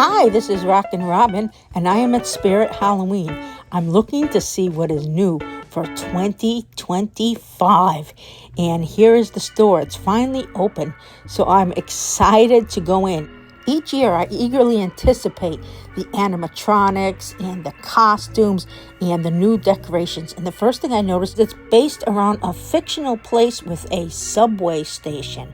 Hi, this is Rockin' Robin, and I am at Spirit Halloween. I'm looking to see what is new for 2025. And here is the store. It's finally open, so I'm excited to go in. Each year, I eagerly anticipate the animatronics and the costumes and the new decorations. And the first thing I noticed, it's based around a fictional place with a subway station.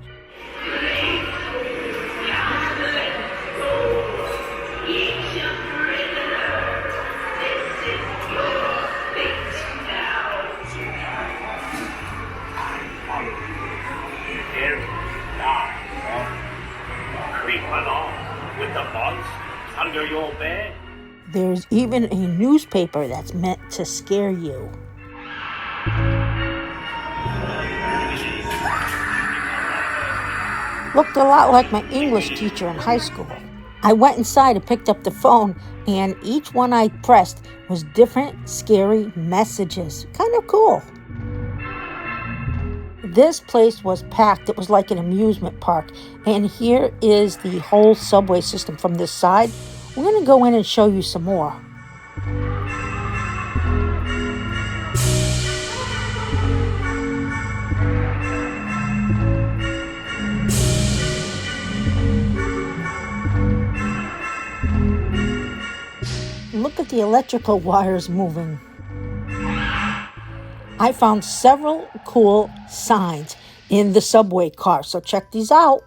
With the bugs under your bed. There's even a newspaper that's meant to scare you. Looked a lot like my English teacher in high school. I went inside and picked up the phone, and each one I pressed was different scary messages. Kind of cool. This place was packed. It was like an amusement park. And here is the whole subway system from this side. We're going to go in and show you some more. Look at the electrical wires moving. I found several cool signs in the subway car, so check these out.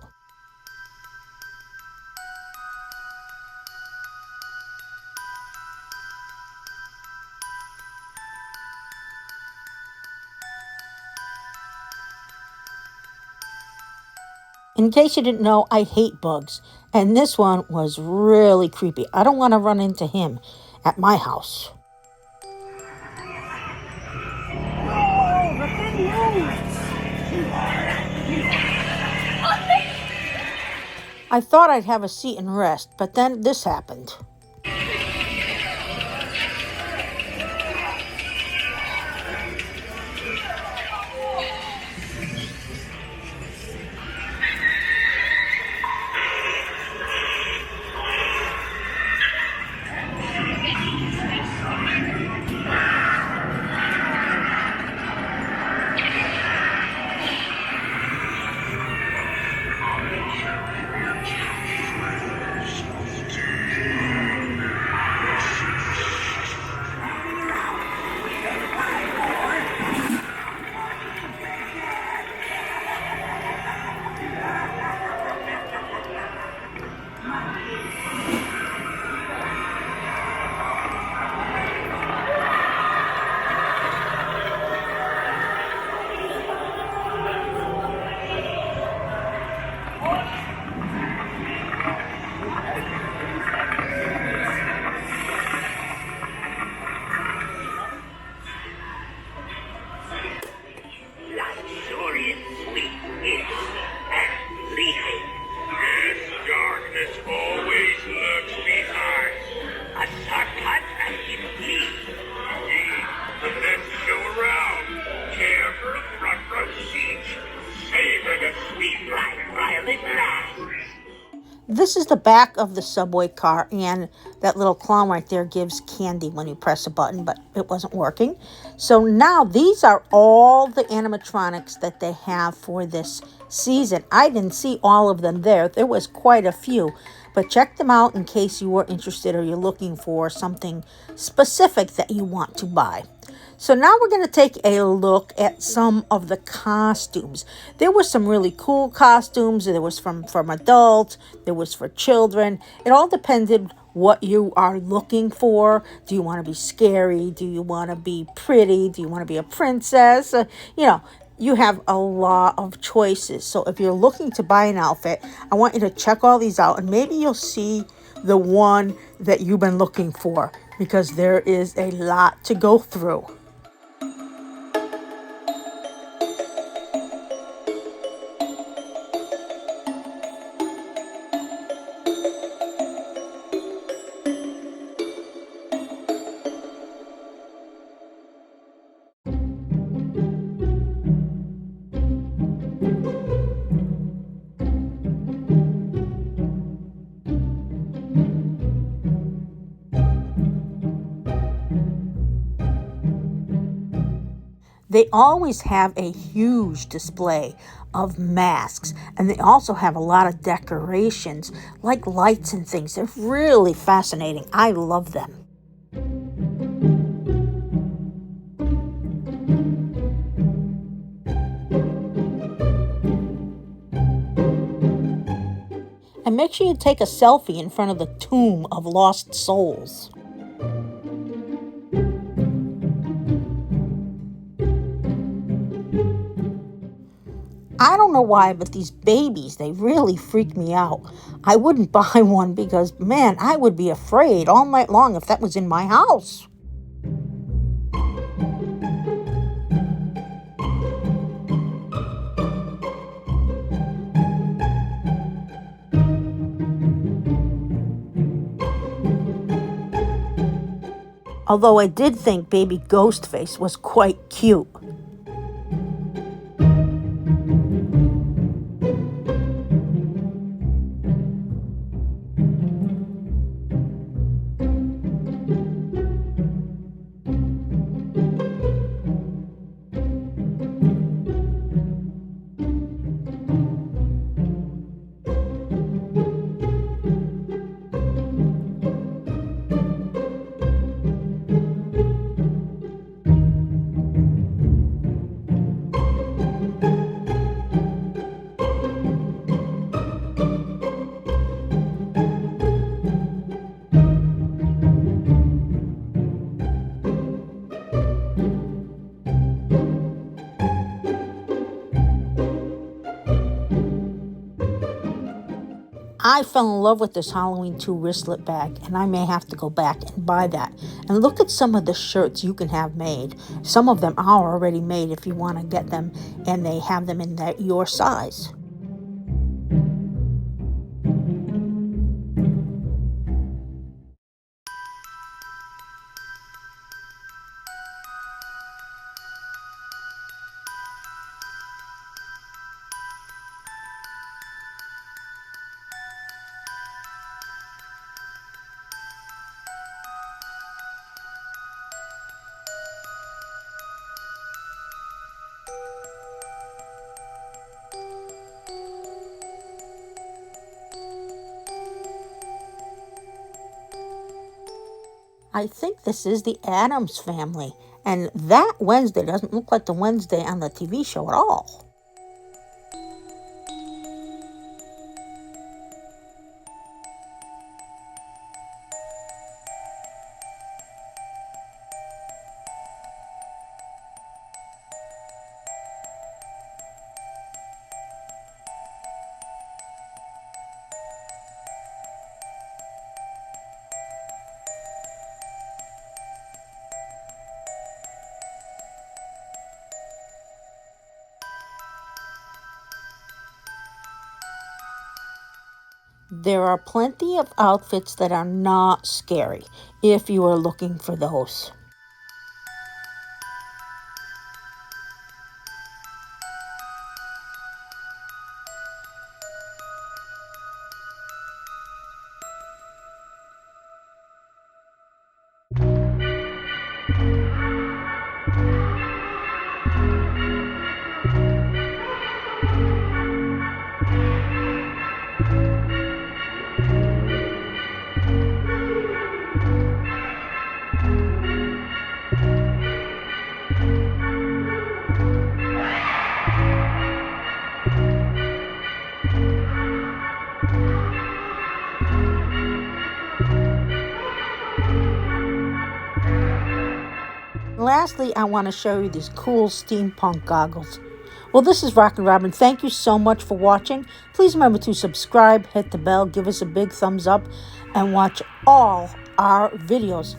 In case you didn't know, I hate bugs, and this one was really creepy. I don't want to run into him at my house. I thought I'd have a seat and rest, but then this happened. This is the back of the subway car, and that little clown right there gives candy when you press a button, but it wasn't working. So now these are all the animatronics that they have for this season. I didn't see all of them there. There was quite a few, but check them out in case you were interested or you're looking for something specific that you want to buy. So now we're going to take a look at some of the costumes. There were some really cool costumes. There was from adults. There was for children. It all depended what you are looking for. Do you want to be scary? Do you want to be pretty? Do you want to be a princess? You have a lot of choices. So if you're looking to buy an outfit, I want you to check all these out, and maybe you'll see the one that you've been looking for, because there is a lot to go through. They always have a huge display of masks, and they also have a lot of decorations like lights and things. They're really fascinating. I love them. And make sure you take a selfie in front of the tomb of lost souls. I don't know why, but these babies, they really freak me out. I wouldn't buy one because, man, I would be afraid all night long if that was in my house. Although I did think baby Ghostface was quite cute. I fell in love with this Halloween 2 wristlet bag, and I may have to go back and buy that. And look at some of the shirts you can have made. Some of them are already made if you want to get them, and they have them in your size. I think this is the Addams Family, and that Wednesday doesn't look like the Wednesday on the TV show at all. There are plenty of outfits that are not scary if you are looking for those. Lastly, I want to show you these cool steampunk goggles. Well, this is Rockin' Robin. Thank you so much for watching. Please remember to subscribe, hit the bell, give us a big thumbs up, and watch all our videos.